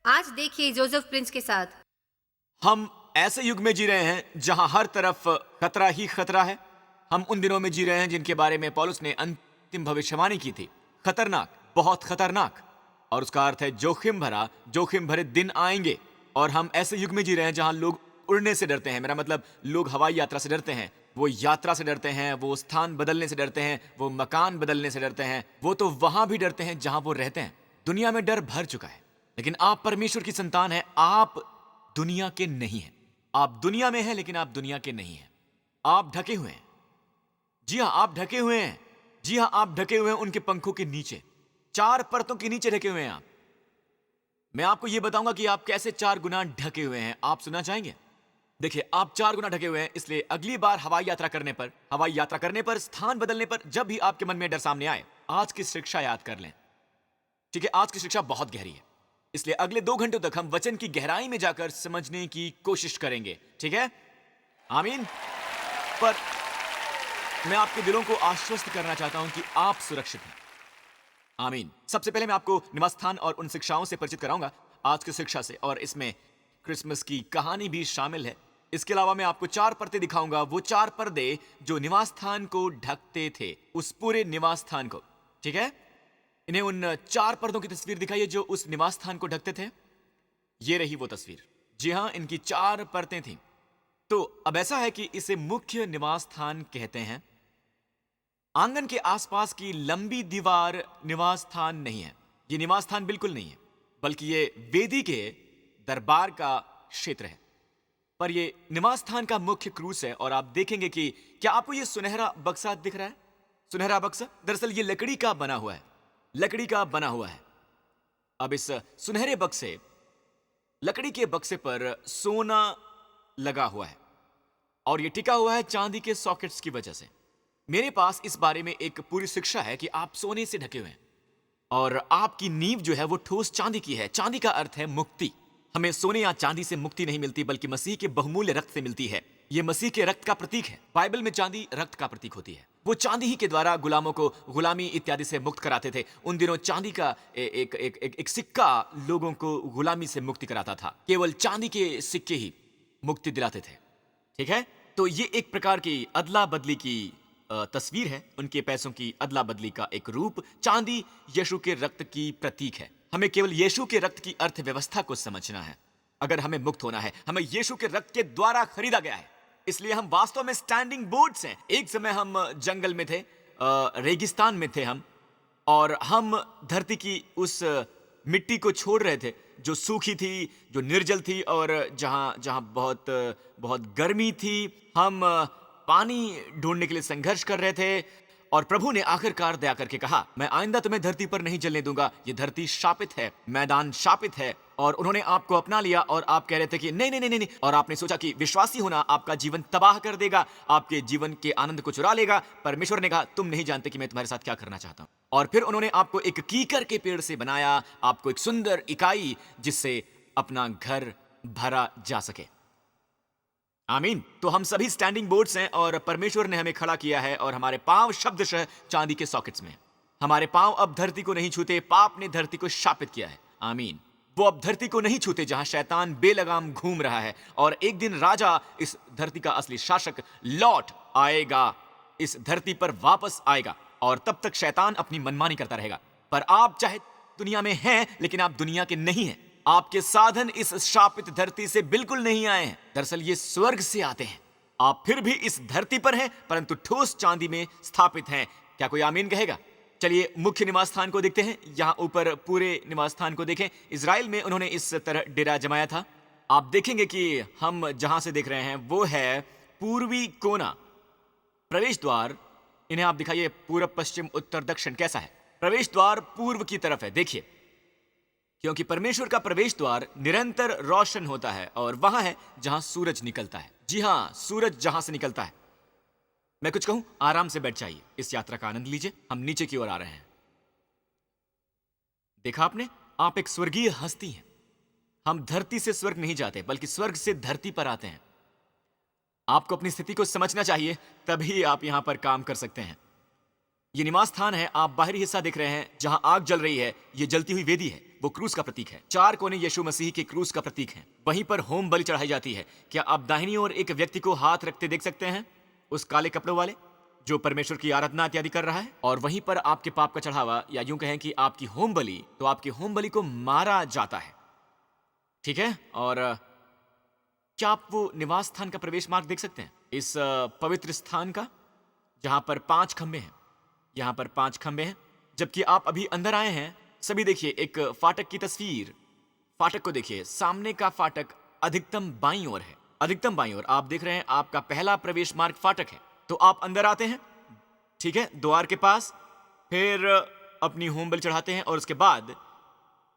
आज देखिए Joseph Prince के साथ। हम ऐसे युग में जी रहे हैं जहां हर तरफ खतरा ही खतरा है। हम उन दिनों में जी रहे हैं जिनके बारे में पौलुस ने अंतिम भविष्यवाणी की थी। खतरनाक, बहुत खतरनाक। और उसका अर्थ है जोखिम भरा, जोखिम भरे दिन आएंगे। और हम ऐसे युग में जी रहे हैं जहां लोग उड़ने से डरते हैं। मेरा मतलब, लोग हवाई यात्रा से डरते हैं, वो यात्रा से डरते हैं, वो स्थान बदलने से डरते हैं, वो मकान बदलने से डरते हैं, वो तो वहां भी डरते हैं जहां वो रहते हैं। दुनिया में डर भर चुका है। लेकिन आप परमेश्वर की संतान हैं। आप दुनिया के नहीं हैं। आप दुनिया में हैं लेकिन आप दुनिया के नहीं हैं। आप ढके हुए हैं। जी हां, आप ढके हुए हैं। जी हां, आप ढके हुए हैं उनके पंखों के नीचे। 4 परतों के नीचे ढके हुए हैं आप। मैं आपको यह बताऊंगा कि आप कैसे 4 गुना ढके हुए हैं। आप सुनना चाहेंगे? देखिए, आप 4 गुना ढके हुए हैं, इसलिए अगली बार हवाई यात्रा करने पर, स्थान बदलने पर, जब भी आपके मन में डर सामने आए, आज की शिक्षा याद कर लें। ठीक है, आज की शिक्षा बहुत गहरी है, इसलिए अगले 2 घंटों तक हम वचन की गहराई में जाकर समझने की कोशिश करेंगे। ठीक है? आमीन। पर मैं आपके दिलों को आश्वस्त करना चाहता हूं कि आप सुरक्षित हैं। आमीन। सबसे पहले मैं आपको निवास स्थान और उन शिक्षाओं से परिचित कराऊंगा आज की शिक्षा से, और इसमें क्रिसमस की कहानी भी शामिल है। इसके अलावा मैं आपको 4 पर्दे दिखाऊंगा, वो 4 पर्दे जो निवास स्थान को ढकते थे, उस पूरे निवास स्थान को। ठीक है? इन्हें उन 4 पर्दों की तस्वीर दिखाइए जो उस निवास स्थान को ढकते थे। ये रही वो तस्वीर। जी हां, इनकी 4 परतें थीं। तो अब ऐसा है कि इसे मुख्य निवास स्थान कहते हैं। आंगन के आसपास की लंबी दीवार निवास स्थान नहीं है। ये निवास स्थान बिल्कुल नहीं है, बल्कि ये वेदी के दरबार का क्षेत्र है। पर ये निवास स्थान का मुख्य क्रूस है। और आप देखेंगे कि क्या आपको ये सुनहरा बक्सा दिख रहा है? सुनहरा बक्सा दरअसल ये लकड़ी का बना हुआ है। लकड़ी का बना हुआ है। अब इस सुनहरे बक्से, लकड़ी के बक्से पर सोना लगा हुआ है और ये टिका हुआ है चांदी के सॉकेट्स की वजह से। मेरे पास इस बारे में एक पूरी शिक्षा है कि आप सोने से ढके हुए हैं और आपकी नींव जो है वो ठोस चांदी की है। चांदी का अर्थ है मुक्ति। हमें सोने या चांदी से मुक्ति नहीं मिलती, बल्कि मसीह के बहुमूल्य रक्त से मिलती है। यह मसीह के रक्त का प्रतीक है। बाइबल में चांदी रक्त का प्रतीक होती है। वो चांदी ही के द्वारा गुलामों को गुलामी इत्यादि से मुक्त कराते थे। उन दिनों चांदी का एक सिक्का लोगों को गुलामी से मुक्ति कराता था। केवल चांदी के सिक्के ही मुक्ति दिलाते थे। ठीक है? तो ये एक प्रकार की अदला बदली की तस्वीर है। उनके पैसों की अदला बदली का एक रूप। चांदी यीशु के रक्त की प्रतीक है। हमें केवल यीशु के रक्त की अर्थव्यवस्था को समझना है। अगर हमें मुक्त होना है, हमें यीशु के रक्त के द्वारा खरीदा गया है। इसलिए हम वास्तव में स्टैंडिंग बोर्ड्स हैं। एक समय हम जंगल में थे, रेगिस्तान में थे हम, और हम धरती की उस मिट्टी को छोड़ रहे थे जो सूखी थी, जो निर्जल थी, और जहां जहां बहुत बहुत गर्मी थी। हम पानी ढूंढने के लिए संघर्ष कर रहे थे और प्रभु ने आखिरकार दया करके कहा, मैं आइंदा तुम्हें धरती पर नहीं चलने दूंगा। ये धरती शापित है, मैदान शापित है। और उन्होंने आपको अपना लिया और आप कह रहे थे कि नहीं नहीं नहीं नहीं, और आपने सोचा कि विश्वासी होना आपका जीवन तबाह कर देगा, आपके जीवन के आनंद को चुरा लेगा। परमेश्वर ने कहा, तुम नहीं जानते कि मैं तुम्हारे साथ क्या करना चाहता हूं। और फिर उन्होंने आपको एक कीकर के पेड़ से बनाया, आपको एक सुंदर इकाई जिससे अपना घर भरा जा सके। आमीन। तो हम सभी स्टैंडिंग बोर्ड्स हैं और परमेश्वर ने हमें खड़ा किया है और हमारे पांव शब्दशः चांदी के सॉकेट्स में। हमारे पांव अब धरती को नहीं छूते। पाप ने धरती को शापित किया है। आमीन। वो अब धरती को नहीं छूते जहां शैतान बेलगाम घूम रहा है। और एक दिन राजा, इस धरती का असली शासक, लौट आएगा, इस धरती पर वापस आएगा, और तब तक शैतान अपनी मनमानी करता रहेगा। पर आप चाहे दुनिया में हैं, लेकिन आप दुनिया के नहीं हैं। आपके साधन इस शापित धरती से बिल्कुल नहीं आए हैं। दरअसल ये स्वर्ग से आते हैं। आप फिर भी इस धरती पर हैं, परंतु ठोस चांदी में स्थापित हैं। क्या कोई आमीन कहेगा? चलिए मुख्य निवास स्थान को देखते हैं। यहां ऊपर पूरे निवास स्थान को देखें। इजराइल में उन्होंने इस तरह डेरा जमाया था। आप देखेंगे कि हम जहां से देख रहे हैं वो है पूर्वी कोना, प्रवेश द्वार। इन्हें आप दिखाइए, पूरब, पश्चिम, उत्तर, दक्षिण कैसा है? प्रवेश द्वार पूर्व की तरफ है। देखिए, क्योंकि परमेश्वर का प्रवेश द्वार निरंतर रोशन होता है और वहां है जहां सूरज निकलता है। जी हां, सूरज जहां से निकलता है। मैं कुछ कहूं? आराम से बैठ जाइए, इस यात्रा का आनंद लीजिए। हम नीचे की ओर आ रहे हैं। देखा आपने? आप एक स्वर्गीय हस्ती हैं। हम धरती से स्वर्ग नहीं जाते, बल्कि स्वर्ग से धरती पर आते हैं। आपको अपनी स्थिति को समझना चाहिए, तभी आप यहां पर काम कर सकते हैं। ये निवास स्थान है, आप बाहरी हिस्सा देख रहे हैं जहां आग जल रही है। ये जलती हुई वेदी है, वो क्रूस का प्रतीक है। 4 कोने यीशु मसीह के क्रूस का प्रतीक हैं। वहीं पर होम बलि चढ़ाई जाती है। क्या आप दाहिनी ओर एक व्यक्ति को हाथ रखते देख सकते हैं, उस काले कपड़ों वाले जो परमेश्वर की आराधना इत्यादि कर रहा है? और वहीं पर आपके पाप का चढ़ावा, या यूं कहें कि आपकी होम बलि, तो आपकी होम बलि को मारा जाता है। ठीक है। और क्या आप वो निवास स्थान का प्रवेश मार्ग देख सकते हैं, इस पवित्र स्थान का, जहां पर 5 खंबे हैं? यहां पर 5 खंबे हैं। जबकि आप अभी अंदर आए हैं, सभी देखिए एक फाटक की तस्वीर। फाटक को देखिए, सामने का फाटक अधिकतम बाईं ओर है। अधिकतम बाईं ओर आप देख रहे हैं, आपका पहला प्रवेश मार्ग फाटक है। तो आप अंदर आते हैं, ठीक है, द्वार के पास, फिर अपनी होम बलि चढ़ाते हैं और उसके बाद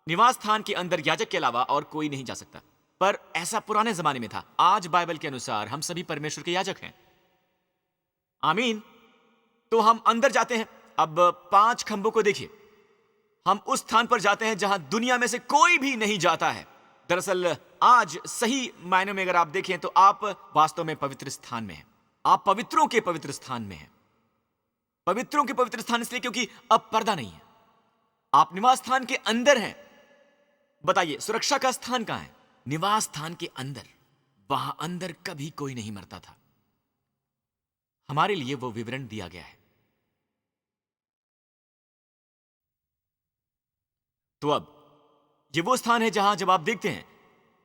निवास स्थान के अंदर याजक के अलावा और कोई नहीं जा सकता। पर ऐसा पुराने जमाने में था। आज बाइबल के अनुसार हम सभी परमेश्वर के याजक हैं। आमीन। तो हम अंदर जाते हैं। अब 5 खंभों को देखिए। हम उस स्थान पर जाते हैं जहां दुनिया में से कोई भी नहीं जाता है। दरअसल आज सही मायनों में अगर आप देखें तो आप वास्तव में पवित्र स्थान में हैं। आप पवित्रों के पवित्र स्थान में हैं। पवित्रों के पवित्र स्थान इसलिए क्योंकि अब पर्दा नहीं है। आप निवास स्थान के अंदर हैं। बताइए, सुरक्षा का स्थान कहां है? निवास स्थान के अंदर। वहां अंदर कभी कोई नहीं मरता था। हमारे लिए वो विवरण दिया गया है। तो अब ये वो स्थान है जहां जब आप देखते हैं,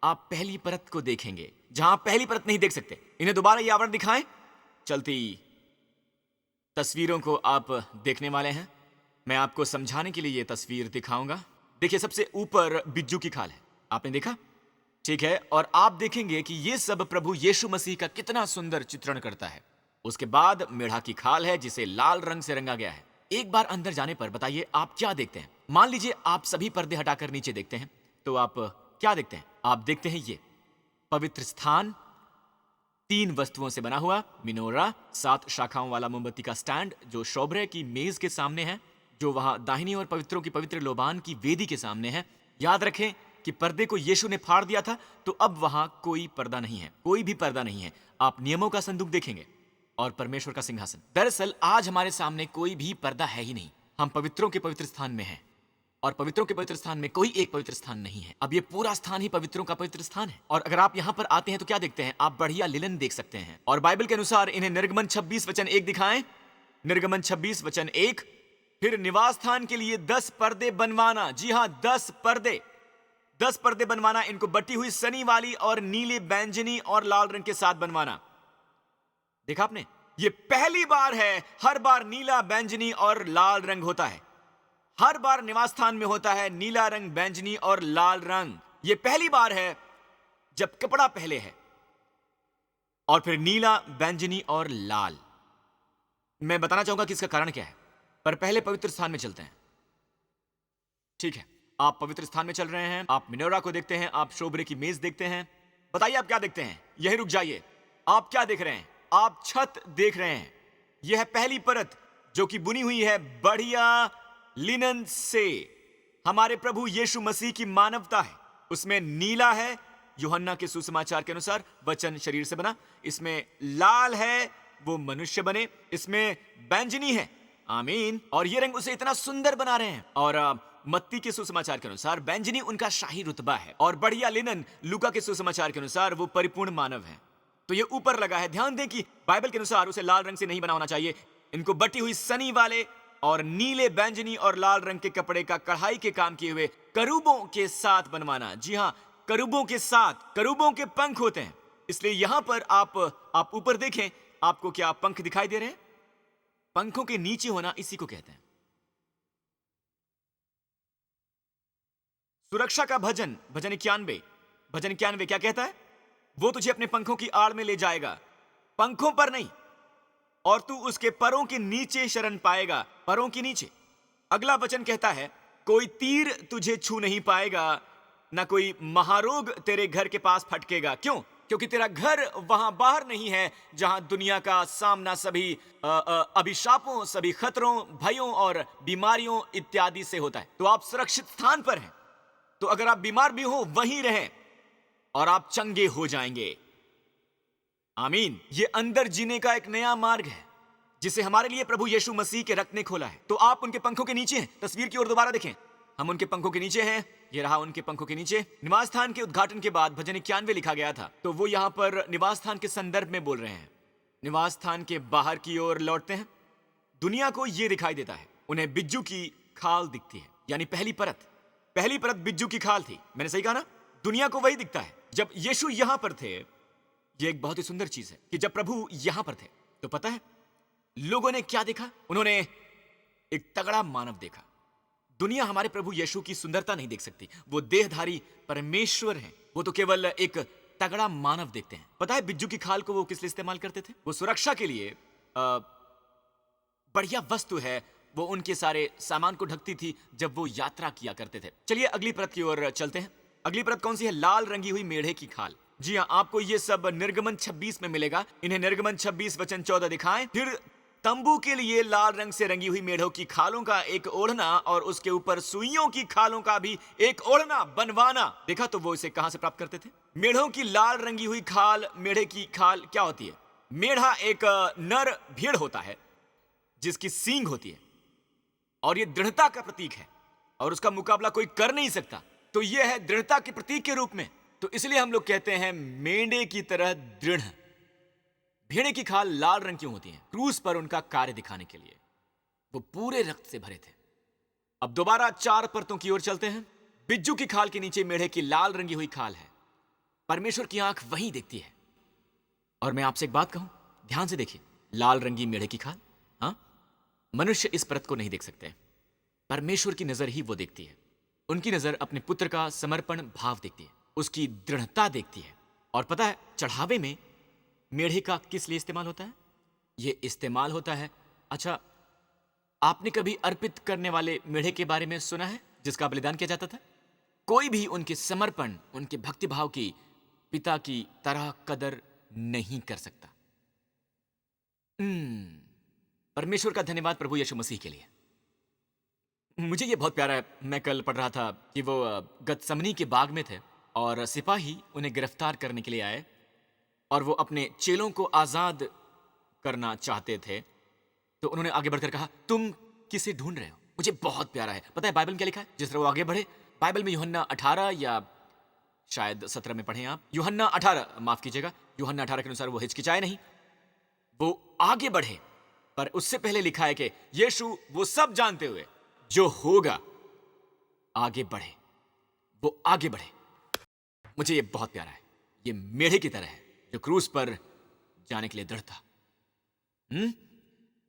आप पहली परत को देखेंगे, जहां आप पहली परत नहीं देख सकते। इन्हें दोबारा ये आवरण दिखाएं। चलती तस्वीरों को आप देखने वाले हैं। मैं आपको समझाने के लिए ये तस्वीर दिखाऊंगा। देखिए, सबसे ऊपर बिज्जू की खाल है। आपने देखा? ठीक है। और आप देखेंगे कि ये सब प्रभु यीशु मसीह का कितना सुंदर चित्रण करता है। उसके बाद मेढ़ा की खाल है, जिसे लाल रंग से रंगा गया है। एक बार अंदर जाने पर बताइए आप क्या देखते हैं। मान लीजिए आप सभी पर्दे हटाकर नीचे देखते हैं, तो आप क्या देखते हैं? आप देखते हैं ये पवित्र स्थान 3 वस्तुओं से बना हुआ मिनोरा, 7 शाखाओं वाला मोमबत्ती का स्टैंड जो शोभरे की मेज के सामने है, जो वहां दाहिनी ओर पवित्रों की पवित्र लोबान की वेदी के सामने है। याद रखें कि पर्दे को यीशु ने फाड़ दिया था, तो अब वहां कोई पर्दा नहीं है, कोई भी पर्दा नहीं है। आप नियमों का संदूक देखेंगे और परमेश्वर का सिंहासन। दरअसल आज हमारे सामने कोई भी पर्दा है ही नहीं। हम पवित्रों के पवित्र स्थान में हैं और पवित्रों के पवित्र स्थान में कोई एक पवित्र स्थान नहीं है। अब ये पूरा स्थान ही पवित्रों का पवित्र स्थान है। और अगर आप यहाँ पर आते हैं तो क्या देखते हैं? आप बढ़िया लिनन देख सकते हैं। और बाइबल के अनुसार इन्हें निर्गमन 26 वचन 1 दिखाएं। निर्गमन 26 वचन 1। फिर निवास स्थान के लिए 10 पर्दे बनवाना। जी हाँ, 10 पर्दे। 10 पर्दे बनवाना। इनको बटी हुई सनी वाली और नीले, बैंगनी और लाल रंग के साथ बनवाना। देखा आपने? ये पहली बार है। हर बार नीला, बैंगनी और लाल रंग होता है। हर बार निवास स्थान में होता है नीला रंग, बैंगनी और लाल रंग। ये पहली बार है जब कपड़ा पहले है और फिर नीला, बैंगनी और लाल। मैं बताना चाहूंगा कि इसका कारण क्या है, पर पहले पवित्र स्थान में चलते हैं। ठीक है, आप पवित्र स्थान में चल रहे हैं। आप मिनोरा को देखते हैं, आप शोभरे की मेज देखते हैं। बताइए आप क्या देखते हैं? यही रुक जाइए। आप क्या देख रहे हैं? आप छत देख रहे हैं। यह है पहली परत जो कि बुनी हुई है बढ़िया लिनन से। हमारे प्रभु यीशु मसीह की मानवता है। उसमें नीला है, यूहन्ना के सुसमाचार के अनुसार वचन शरीर से बना। इसमें लाल है, वो मनुष्य बने। इसमें बैंगनी है, आमीन, और ये रंग उसे इतना सुंदर बना रहे हैं। और मत्ती के सुसमाचार के अनुसार बैंगनी उनका शाही रुतबा है। और बढ़िया लिनन लूका के सुसमाचार के अनुसार वो परिपूर्ण मानव है। तो ये ऊपर लगा है। ध्यान दें कि बाइबल के अनुसार उसे लाल रंग से नहीं बना होना चाहिए। इनको बटी हुई सनी वाले और नीले, बैंगनी और लाल रंग के कपड़े का कढ़ाई के काम किए हुए करूबों के साथ बनवाना। जी हां, करूबों के साथ। करूबों के पंख होते हैं, इसलिए यहां पर आप ऊपर देखें, आपको क्या पंख दिखाई दे रहे हैं? पंखों के नीचे होना इसी को कहते हैं सुरक्षा का भजन। भजन 91। भजन 91 क्या कहता है? वो तुझे अपने पंखों की आड़ में ले जाएगा, पंखों पर नहीं, और तू उसके परों के नीचे शरण पाएगा। परों के नीचे। अगला वचन कहता है, कोई तीर तुझे छू नहीं पाएगा, ना कोई महारोग तेरे घर के पास फटकेगा। क्यों? क्योंकि तेरा घर वहां बाहर नहीं है जहां दुनिया का सामना सभी अभिशापों, सभी खतरों, भयों और बीमारियों इत्यादि से होता है। तो आप सुरक्षित स्थान पर हैं। तो अगर आप बीमार भी हो, वहीं रहें और आप चंगे हो जाएंगे। आमीन। ये अंदर जीने का एक नया मार्ग है। जिसे हमारे लिए प्रभु यीशु मसीह के रक्त ने खोला है। तो आप उनके पंखों के नीचे हैं। तस्वीर की ओर दोबारा देखें। हम उनके पंखों के नीचे हैं। ये रहा उनके पंखों के नीचे। निवास स्थान के उद्घाटन के बाद भजन 91 लिखा गया था, तो वो यहाँ पर निवास स्थान के संदर्भ में बोल रहे हैं। निवास स्थान के बाहर की ओर लौटते हैं। दुनिया को ये दिखाई देता है, उन्हें बिज्जू की खाल दिखती है, यानी पहली परत बिज्जू की खाल थी। मैंने सही कहा ना? दुनिया को वही दिखता है। जब यीशु यहां पर थे, ये एक बहुत ही सुंदर चीज है कि जब प्रभु यहां पर थे तो पता है लोगों ने क्या देखा? उन्होंने एक तगड़ा मानव देखा। दुनिया हमारे प्रभु यीशु की सुंदरता नहीं देख सकती। वो देहधारी परमेश्वर हैं। वो तो केवल एक तगड़ा मानव देखते हैं। पता है बिज्जू की खाल को वो किस लिए इस्तेमाल करते थे? वो सुरक्षा के लिए बढ़िया वस्तु है। वो उनके सारे सामान को ढकती थी जब वो यात्रा किया करते थे। चलिए अगली परत की ओर चलते हैं। अगली परत कौन सी है? लाल रंगी हुई मेढ़े की खाल। जी हाँ, आपको ये सब निर्गमन 26 में मिलेगा। इन्हें निर्गमन 26 वचन 14 दिखाएं। फिर तंबू के लिए लाल रंग से रंगी हुई मेढ़ों की खालों का एक ओढ़ना और उसके ऊपर सुइयों की खालों का भी एक ओढ़ना बनवाना। देखा तो वो इसे कहां से प्राप्त करते थे? मेढ़ों की लाल रंगी हुई खाल। मेढ़े की खाल क्या होती है? मेढ़ा एक नर भेड़ होता है जिसकी सींग होती है और ये दृढ़ता का प्रतीक है और उसका मुकाबला कोई कर नहीं सकता। तो ये है दृढ़ता के प्रतीक के रूप में। तो इसलिए हम लोग कहते हैं मेंढे की तरह दृढ़। भेड़े की खाल लाल रंग क्यों होती है? क्रूस पर उनका कार्य दिखाने के लिए। वो पूरे रक्त से भरे थे। अब दोबारा 4 परतों की ओर चलते हैं। बिज्जू की खाल के नीचे मेढ़े की लाल रंगी हुई खाल है। परमेश्वर की आंख वहीं देखती है। और मैं आपसे एक बात कहूं, ध्यान से देखिए। लाल रंगी मेढ़े की खाल, हाँ, मनुष्य इस परत को नहीं देख सकते। परमेश्वर की नजर ही वो देखती है। उनकी नजर अपने पुत्र का समर्पण भाव देखती है, उसकी दृढ़ता देखती है। और पता है चढ़ावे में मेढ़े का किस लिए इस्तेमाल होता है? ये इस्तेमाल होता है, अच्छा, आपने कभी अर्पित करने वाले मेढ़े के बारे में सुना है जिसका बलिदान किया जाता था? कोई भी उनके समर्पण, उनके भक्तिभाव की पिता की तरह कदर नहीं कर सकता। परमेश्वर का धन्यवाद प्रभु यीशु मसीह के लिए। मुझे ये बहुत प्यारा है। मैं कल पढ़ रहा था कि वो गतसमनी के बाग में थे और सिपाही उन्हें गिरफ्तार करने के लिए आए और वो अपने चेलों को आजाद करना चाहते थे। तो उन्होंने आगे बढ़कर कहा, तुम किसे ढूंढ रहे हो? मुझे बहुत प्यारा है। पता है बाइबल में क्या लिखा है? जिस तरह वो आगे बढ़े, बाइबल में यूहन्ना 18 या शायद 17 में पढ़ें आप। यूहन्ना 18, माफ कीजिएगा, यूहन्ना 18 के अनुसार वो हिचकिचाए नहीं, वो आगे बढ़े। पर उससे पहले लिखा है कि यीशु वो सब जानते हुए जो होगा आगे बढ़े। वो आगे बढ़े। मुझे ये बहुत प्यारा है। ये मेढ़े की तरह है जो क्रूस पर जाने के लिए दृढ़ था।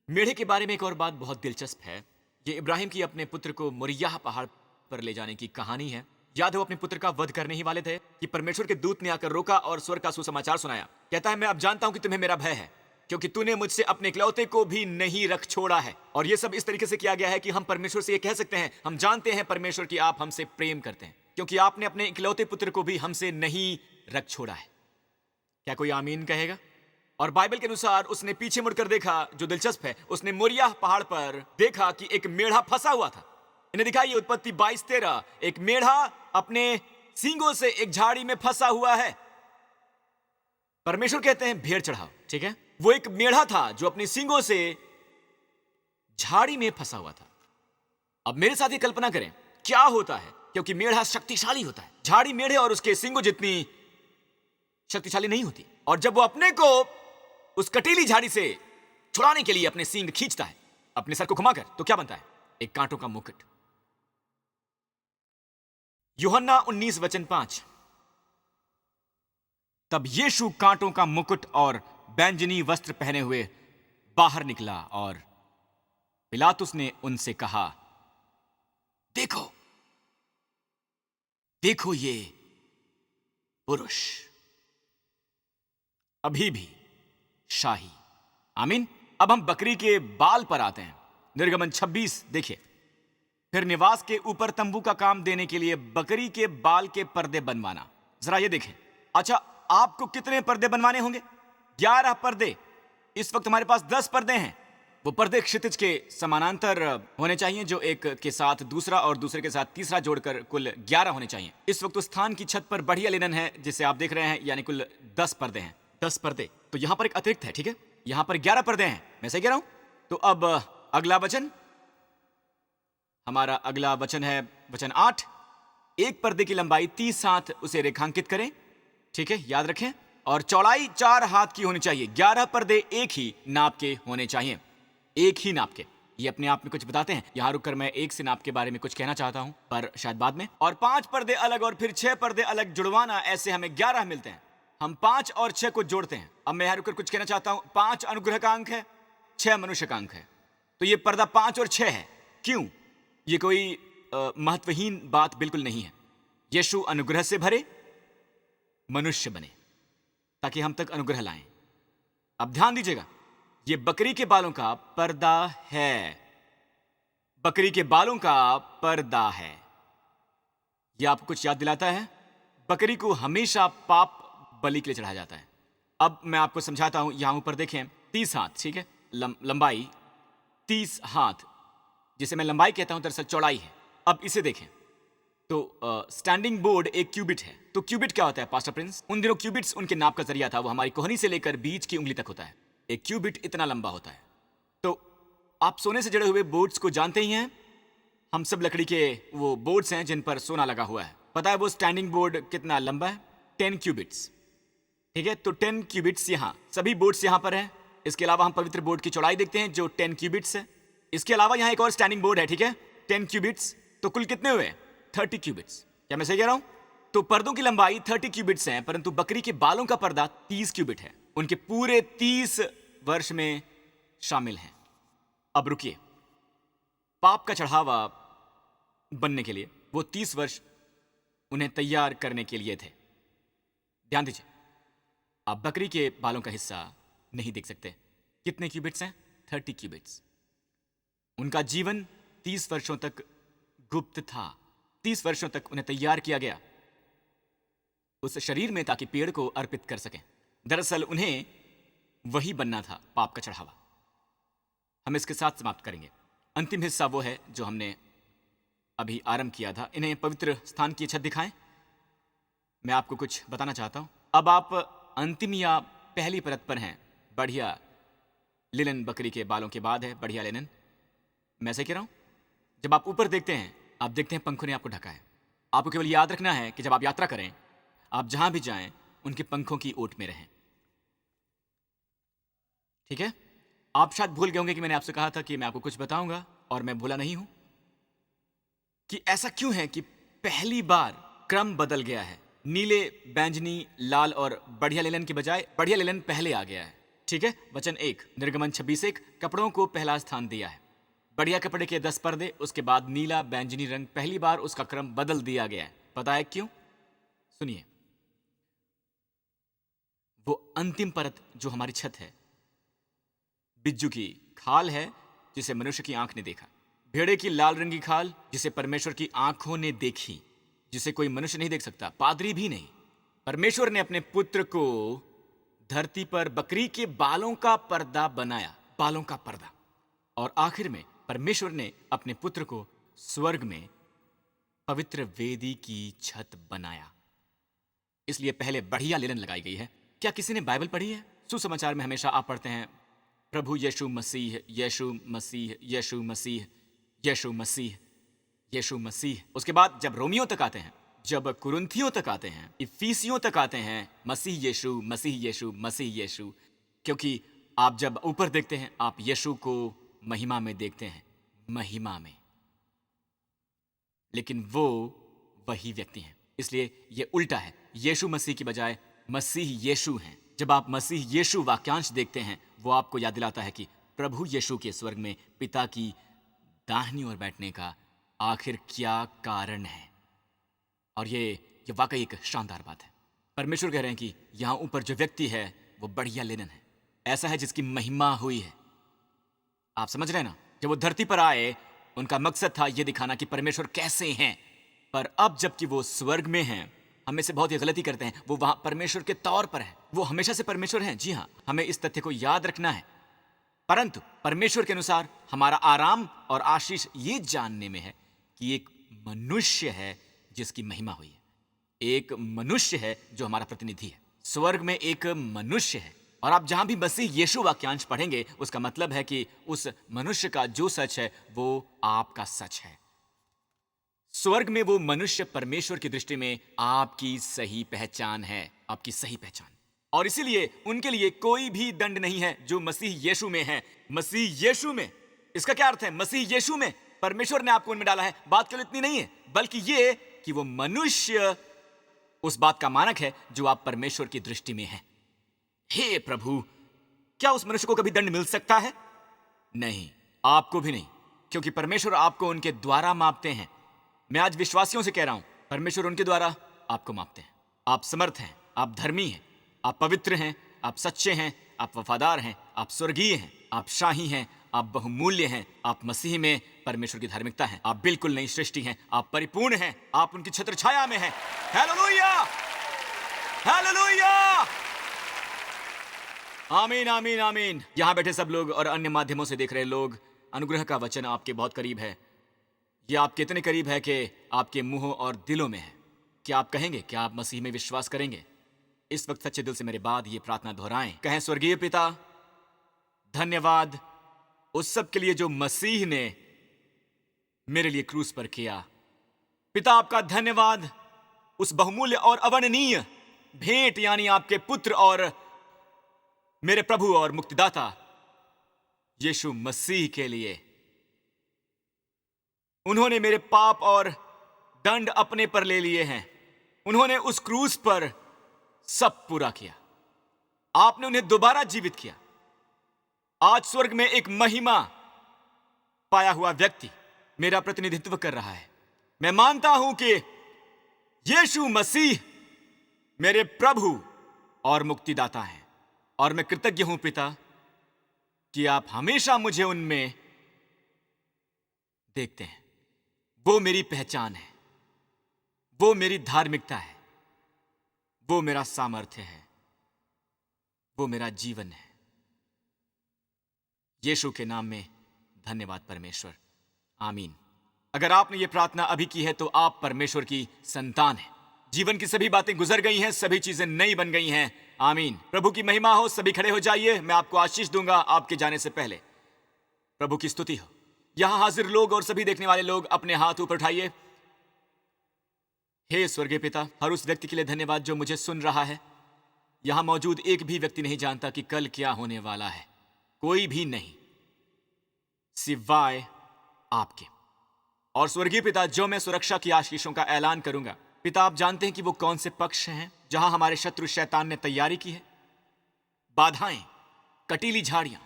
मेढ़े के बारे में एक और बात बहुत दिलचस्प है। ये इब्राहिम की अपने पुत्र को मोरियाह पहाड़ पर ले जाने की कहानी है। याद है वो अपने पुत्र का वध करने ही वाले थे कि परमेश्वर के दूत ने आकर रोका और स्वर्ग का सुसमाचार सुनाया। कहता है, मैं अब जानता हूं कि तुम्हें मेरा भय है क्योंकि तूने मुझसे अपने इकलौते को भी नहीं रख छोड़ा है। और ये सब इस तरीके से किया गया है कि हम परमेश्वर से ये कह सकते हैं, हम जानते हैं परमेश्वर कि आप हमसे प्रेम करते हैं क्योंकि आपने अपने इकलौते पुत्र को भी हमसे नहीं रख छोड़ा है। क्या कोई आमीन कहेगा? और बाइबल के अनुसार उसने पीछे मुड़कर देखा, जो दिलचस्प है, उसने मोरियाह पहाड़ पर देखा कि एक मेढ़ा फंसा हुआ था। इन्हें दिखाइए उत्पत्ति 22:13। एक मेढ़ा अपने सींगों से एक झाड़ी में फंसा हुआ है। परमेश्वर कहते हैं भेड़ चढ़ाओ, ठीक है? वो एक मेढ़ा था जो अपने सींगों से झाड़ी में फंसा हुआ था। अब मेरे साथ ही कल्पना करें क्या होता है, क्योंकि मेढ़ा शक्तिशाली होता है। झाड़ी मेढ़े और उसके सींगों जितनी शक्तिशाली नहीं होती। और जब वो अपने को उस कटीली झाड़ी से छुड़ाने के लिए अपने सींग खींचता है अपने सर को घुमाकर, तो क्या बनता है? एक कांटों का मुकुट। यूहन्ना 19 वचन 5। तब यीशु कांटों का मुकुट और बैंजनी वस्त्र पहने हुए बाहर निकला और पिलातुस ने उनसे कहा, देखो, देखो ये पुरुष, अभी भी शाही। आमीन। अब हम बकरी के बाल पर आते हैं। निर्गमन 26 देखिए। फिर निवास के ऊपर तंबू का काम देने के लिए बकरी के बाल के पर्दे बनवाना। जरा ये देखें। अच्छा, आपको कितने पर्दे बनवाने होंगे? 11 पर्दे। इस वक्त हमारे पास 10 पर्दे हैं। वो पर्दे क्षितिज के समानांतर होने चाहिए, जो एक के साथ दूसरा और दूसरे के साथ तीसरा जोड़कर कुल 11 होने चाहिए। इस वक्त उस स्थान की छत पर बढ़िया लिनन है जिसे आप देख रहे हैं, यानी कुल 10 पर्दे हैं। 10 पर्दे। तो यहां पर एक अतिरिक्त है, ठीक है? यहां पर 11 पर्दे हैं। मैं सही कह रहा हूं? तो अब अगला वचन, हमारा अगला वचन है वचन 8। एक पर्दे की लंबाई 30 हाथ, उसे रेखांकित करें। ठीक है, याद रखें। और चौड़ाई 4 हाथ की होनी चाहिए। 11 पर्दे एक ही नाप के होने चाहिए, एक ही नाप के। ये अपने आप में कुछ बताते हैं। यहां रुककर मैं एक से नाप के बारे में कुछ कहना चाहता हूं, पर शायद बाद में। और 5 पर्दे अलग और फिर 6 पर्दे अलग जुड़वाना, ऐसे हमें 11 मिलते हैं। हम 5 और 6 को जोड़ते हैं। अब मैं यहां रुककर कुछ कहना चाहता हूं। 5 अनुग्रह का अंक है, 6 मनुष्य का अंक है। तो ये पर्दा 5 और 6 है। क्यों? ये कोई महत्वहीन बात बिल्कुल नहीं है। यीशु अनुग्रह से भरे मनुष्य बने ताकि हम तक अनुग्रह लाएं। अब ध्यान दीजिएगा, ये बकरी के बालों का पर्दा है। बकरी के बालों का पर्दा है। यह आपको कुछ याद दिलाता है? बकरी को हमेशा पाप बलि के लिए चढ़ाया जाता है। अब मैं आपको समझाता हूं। यहां ऊपर देखें, 30 हाथ, ठीक है, लंबाई 30 हाथ, जिसे मैं लंबाई कहता हूं दरअसल चौड़ाई है। अब इसे देखें तो स्टैंडिंग बोर्ड एक क्यूबिट है। तो क्यूबिट क्या होता है पास्टर प्रिंस? उन दिनों क्यूबिट्स उनके नाप का जरिया था। वो हमारी कोहनी से लेकर बीच की उंगली तक होता है। एक क्यूबिट इतना लंबा होता है। तो आप सोने से जुड़े हुए बोर्ड्स को जानते ही हैं। हम सब लकड़ी के वो बोर्ड्स हैं जिन पर सोना लगा हुआ है। पता है वो स्टैंडिंग बोर्ड कितना लंबा है? 10 क्यूबिट्स। ठीक है, तो 10 क्यूबिट्स यहाँ, सभी बोर्ड्स यहाँ पर हैं। इसके अलावा हम पवित्र बोर्ड की चौड़ाई देखते हैं जो 10 क्यूबिट्स है। इसके अलावा यहाँ एक और स्टैंडिंग बोर्ड है, ठीक है, 10 क्यूबिट्स। तो कुल कितने हुए? 30 क्यूबिट्स। क्या मैं सही कह रहा हूं? तो पर्दों की लंबाई 30 क्यूबिट्स है, परंतु बकरी के बालों का पर्दा 30 क्यूबिट है। उनके पूरे 30 वर्ष में शामिल हैं। अब रुकिए, पाप का चढ़ावा बनने के लिए वो 30 वर्ष उन्हें तैयार करने के लिए थे। ध्यान दीजिए, आप बकरी के बालों का हिस्सा नहीं देख सकते। कितने क्यूबिट्स हैं? 30 क्यूबिट्स। उनका जीवन 30 वर्षों तक गुप्त था। 30 वर्षों तक उन्हें तैयार किया गया उस शरीर में ताकि पेड़ को अर्पित कर सकें। दरअसल उन्हें वही बनना था, पाप का चढ़ावा। हम इसके साथ समाप्त करेंगे। अंतिम हिस्सा वो है जो हमने अभी आरंभ किया था। इन्हें पवित्र स्थान की छत दिखाएं। मैं आपको कुछ बताना चाहता हूं। अब आप अंतिम या पहली परत पर हैं। बढ़िया लिनन बकरी के बालों के बाद है, बढ़िया लिनन। मैं ऐसे कह रहा हूं, जब आप ऊपर देखते हैं, आप देखते हैं पंखों ने आपको ढका है। आपको केवल याद रखना है कि जब आप यात्रा करें, आप जहां भी जाएं, उनके पंखों की ओट में रहें। ठीक है? आप शायद भूल गए होंगे कि मैंने आपसे कहा था कि मैं आपको कुछ बताऊंगा, और मैं भूला नहीं हूं कि ऐसा क्यों है कि पहली बार क्रम बदल गया है। नीले, बैंजनी, लाल और बढ़िया लिनन के बजाय बढ़िया लिनन पहले आ गया है। ठीक है? वचन 1 निर्गमन 26:1 कपड़ों को पहला स्थान दिया है। बढ़िया कपड़े के 10 पर्दे, उसके बाद नीला बैंजनी रंग, पहली बार उसका क्रम बदल दिया गया है। पता है क्यों? सुनिए, वो अंतिम परत जो हमारी छत है, बिज्जू की खाल है जिसे मनुष्य की आंख ने देखा। भेड़े की लाल रंगी खाल जिसे परमेश्वर की आंखों ने देखी, जिसे कोई मनुष्य नहीं देख सकता, पादरी भी नहीं। परमेश्वर ने अपने पुत्र को धरती पर बकरी के बालों का पर्दा बनाया, बालों का पर्दा। और आखिर में परमेश्वर ने अपने पुत्र को स्वर्ग में पवित्र वेदी की छत बनाया। इसलिए पहले बढ़िया लिनन लगाई गई है। क्या किसी ने बाइबल पढ़ी है? सुसमाचार में हमेशा आप पढ़ते हैं प्रभु यीशु मसीह, यीशु मसीह, यीशु मसीह, यीशु मसीह, यीशु मसीह। उसके बाद जब रोमियो तक आते हैं, जब कुरिन्थियों तक आते हैं, इफिसियों तक आते हैं, मसीह यीशु, मसीह यीशु, मसीह यीशु। क्योंकि आप जब ऊपर देखते हैं, आप यीशु को महिमा में देखते हैं, महिमा में। लेकिन वो वही व्यक्ति हैं। इसलिए ये उल्टा है। यीशु मसीह की बजाय मसीह यीशु हैं। जब आप मसीह यीशु वाक्यांश देखते हैं, वो आपको याद दिलाता है कि प्रभु यीशु के स्वर्ग में पिता की दाहिनी ओर बैठने का आखिर क्या कारण है। और ये वाकई एक शानदार बात है। परमेश्वर कह रहे हैं कि यहां ऊपर जो व्यक्ति है वो बढ़िया लिनन है, ऐसा है जिसकी महिमा हुई है। आप समझ रहे हैं ना? जब वो धरती पर आए, उनका मकसद था ये दिखाना कि परमेश्वर कैसे हैं। पर अब जबकि वो स्वर्ग में हैं, हम में से बहुत ही गलती करते हैं। वो वहां परमेश्वर के तौर पर है। वो हमेशा से परमेश्वर हैं। जी हाँ, हमें इस तथ्य को याद रखना है। परंतु परमेश्वर के अनुसार हमारा आराम और आशीष ये जानने में है कि एक मनुष्य है जिसकी महिमा हुई है। एक मनुष्य है जो हमारा प्रतिनिधि है। स्वर्ग में एक मनुष्य है और आप जहां भी मसीह यीशु वाक्यांश पढ़ेंगे, उसका मतलब है कि उस मनुष्य का जो सच है वो आपका सच है। स्वर्ग में वो मनुष्य परमेश्वर की दृष्टि में आपकी सही पहचान है, आपकी सही पहचान। और इसीलिए उनके लिए कोई भी दंड नहीं है जो मसीह यीशु में है। मसीह यीशु में, इसका क्या अर्थ है? मसीह यीशु में परमेश्वर ने आपको उनमें डाला है। बात केवल इतनी नहीं है, बल्कि ये कि वो मनुष्य उस बात का मानक है जो आप परमेश्वर की दृष्टि में है। हे प्रभु, क्या उस मनुष्य को कभी दंड मिल सकता है? नहीं, आपको भी नहीं, क्योंकि परमेश्वर आपको उनके द्वारा मापते हैं। मैं आज विश्वासियों से कह रहा हूं, परमेश्वर उनके द्वारा आपको मापते हैं। आप समर्थ हैं, आप धर्मी हैं, आप पवित्र हैं, आप सच्चे हैं, आप वफादार हैं, आप स्वर्गीय हैं, आप शाही हैं, आप बहुमूल्य हैं, आप मसीह में परमेश्वर की धार्मिकता हैं, आप बिल्कुल नई सृष्टि हैं, आप परिपूर्ण हैं, आप उनकी छत्र छाया में हैं। हालेलुया! हालेलुया! आमीन, आमीन, आमीन। यहां बैठे सब लोग और अन्य माध्यमों से देख रहे लोग, अनुग्रह का वचन आपके बहुत करीब है। यह आपके इतने करीब है कि आपके मुंहों और दिलों में है। क्या आप कहेंगे? क्या आप मसीह में विश्वास करेंगे? इस वक्त सच्चे दिल से मेरे बाद ये प्रार्थना दोहराएं। कहें, स्वर्गीय पिता, धन्यवाद उस सब के लिए जो मसीह ने मेरे लिए क्रूस पर किया। पिता, आपका धन्यवाद उस बहुमूल्य और अवर्णनीय भेंट यानी आपके पुत्र और मेरे प्रभु और मुक्तिदाता यीशु मसीह के लिए। उन्होंने मेरे पाप और दंड अपने पर ले लिए हैं। उन्होंने उस क्रूस पर सब पूरा किया। आपने उन्हें दोबारा जीवित किया। आज स्वर्ग में एक महिमा पाया हुआ व्यक्ति मेरा प्रतिनिधित्व कर रहा है। मैं मानता हूं कि यीशु मसीह मेरे प्रभु और मुक्तिदाता हैं, और मैं कृतज्ञ हूं पिता कि आप हमेशा मुझे उनमें देखते हैं। वो मेरी पहचान है, वो मेरी धार्मिकता है, वो मेरा सामर्थ्य है, वो मेरा जीवन है। यीशु के नाम में धन्यवाद परमेश्वर, आमीन। अगर आपने ये प्रार्थना अभी की है तो आप परमेश्वर की संतान हैं। जीवन की सभी बातें गुजर गई हैं, सभी चीजें नई बन गई हैं। आमीन। प्रभु की महिमा हो। सभी खड़े हो जाइए। मैं आपको आशीष दूंगा आपके जाने से पहले। प्रभु की स्तुति हो। यहां हाजिर लोग और सभी देखने वाले लोग अपने हाथ ऊपर उठाइए। हे स्वर्गीय पिता, हर उस व्यक्ति के लिए धन्यवाद जो मुझे सुन रहा है। यहां मौजूद एक भी व्यक्ति नहीं जानता कि कल क्या होने वाला है। कोई भी नहीं सिवाय आपके। और स्वर्गीय पिता, जो मैं सुरक्षा की आशीषों का ऐलान करूंगा, पिता आप जानते हैं कि वो कौन से पक्ष हैं जहां हमारे शत्रु शैतान ने तैयारी की है। बाधाएं, कटीली झाड़ियां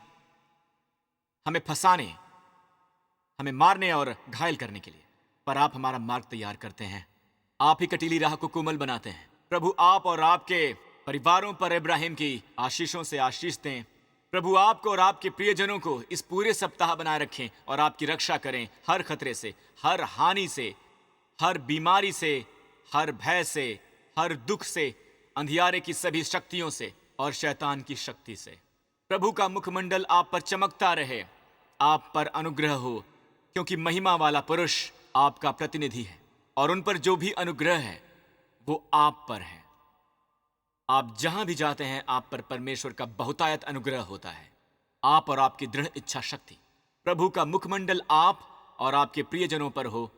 हमें फंसाने, हमें मारने और घायल करने के लिए, पर आप हमारा मार्ग तैयार करते हैं। आप ही कटीली राह को कोमल बनाते हैं। प्रभु, आप और आपके परिवारों पर इब्राहिम की आशीषों से आशीष दें। प्रभु, आपको और आपके प्रियजनों को इस पूरे सप्ताह बनाए रखें और आपकी रक्षा करें हर खतरे से, हर हानि से, हर बीमारी से, हर भय से, हर दुख से, अंधियारे की सभी शक्तियों से और शैतान की शक्ति से। प्रभु का मुखमंडल आप पर चमकता रहे, आप पर अनुग्रह हो, क्योंकि महिमा वाला पुरुष आपका प्रतिनिधि है और उन पर जो भी अनुग्रह है वो आप पर है। आप जहां भी जाते हैं आप पर परमेश्वर का बहुतायत अनुग्रह होता है। आप और आपकी दृढ़ इच्छा शक्ति, प्रभु का मुखमंडल आप और आपके प्रियजनों पर हो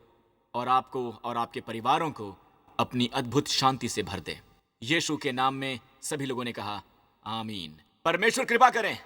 और आपको और आपके परिवारों को अपनी अद्भुत शांति से भर दे। यीशु के नाम में सभी लोगों ने कहा आमीन। परमेश्वर कृपा करें।